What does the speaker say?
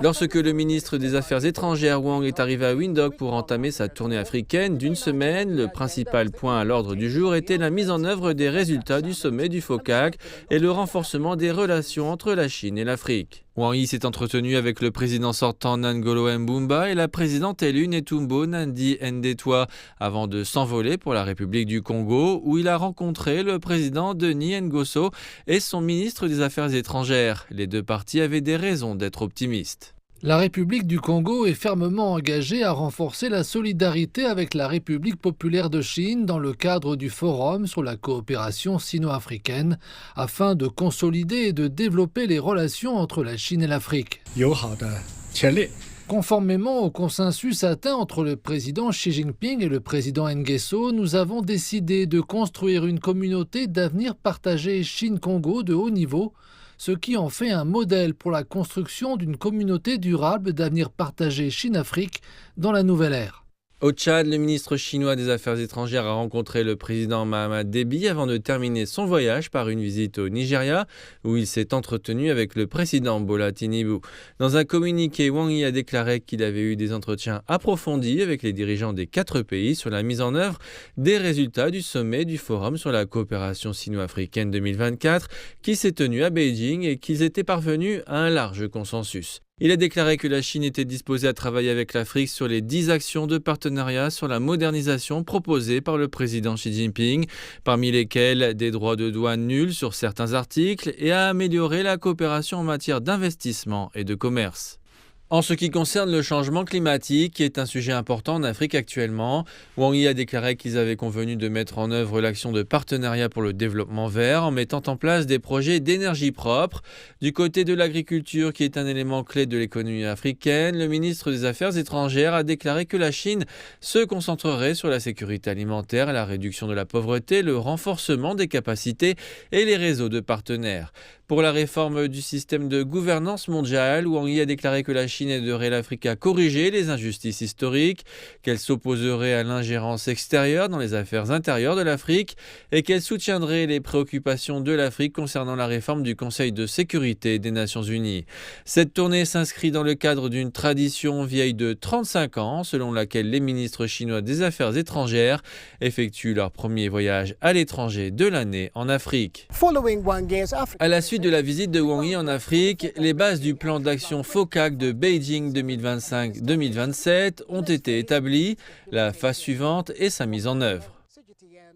Lorsque le ministre des Affaires étrangères Wang est arrivé à Windhoek pour entamer sa tournée africaine d'une semaine, le principal point à l'ordre du jour était la mise en œuvre des résultats du sommet du FOCAC et le renforcement des relations entre la Chine et l'Afrique. Wang Yi s'est entretenu avec le président sortant Ngolo Mbumba et la présidente élue Netumbo Nandi-Ndaitwah avant de s'envoler pour la République du Congo où il a rencontré le président Denis Ngosso et son ministre des Affaires étrangères. Les deux parties avaient des raisons d'être optimistes. La République du Congo est fermement engagée à renforcer la solidarité avec la République populaire de Chine dans le cadre du Forum sur la coopération sino-africaine afin de consolider et de développer les relations entre la Chine et l'Afrique. Conformément au consensus atteint entre le président Xi Jinping et le président Nguesso, nous avons décidé de construire une communauté d'avenir partagé Chine-Congo de haut niveau, ce qui en fait un modèle pour la construction d'une communauté durable d'avenir partagé Chine-Afrique dans la nouvelle ère. Au Tchad, le ministre chinois des Affaires étrangères a rencontré le président Mahamat Déby avant de terminer son voyage par une visite au Nigeria, où il s'est entretenu avec le président Bola Tinubu. Dans un communiqué, Wang Yi a déclaré qu'il avait eu des entretiens approfondis avec les dirigeants des 4 pays sur la mise en œuvre des résultats du sommet du Forum sur la coopération sino-africaine 2024 qui s'est tenu à Beijing et qu'ils étaient parvenus à un large consensus. Il a déclaré que la Chine était disposée à travailler avec l'Afrique sur les 10 actions de partenariat sur la modernisation proposées par le président Xi Jinping, parmi lesquelles des droits de douane nuls sur certains articles et à améliorer la coopération en matière d'investissement et de commerce. En ce qui concerne le changement climatique, qui est un sujet important en Afrique actuellement, Wang Yi a déclaré qu'ils avaient convenu de mettre en œuvre l'action de partenariat pour le développement vert en mettant en place des projets d'énergie propre. Du côté de l'agriculture, qui est un élément clé de l'économie africaine, le ministre des Affaires étrangères a déclaré que la Chine se concentrerait sur la sécurité alimentaire, la réduction de la pauvreté, le renforcement des capacités et les réseaux de partenaires. Pour la réforme du système de gouvernance mondiale, Wang Yi a déclaré que la Chine aiderait l'Afrique à corriger les injustices historiques, qu'elle s'opposerait à l'ingérence extérieure dans les affaires intérieures de l'Afrique et qu'elle soutiendrait les préoccupations de l'Afrique concernant la réforme du Conseil de sécurité des Nations Unies. Cette tournée s'inscrit dans le cadre d'une tradition vieille de 35 ans, selon laquelle les ministres chinois des Affaires étrangères effectuent leur premier voyage à l'étranger de l'année en Afrique. À la suite de la visite de Wang Yi en Afrique, les bases du plan d'action FOCAC de Beijing 2025-2027 ont été établies. La phase suivante est sa mise en œuvre.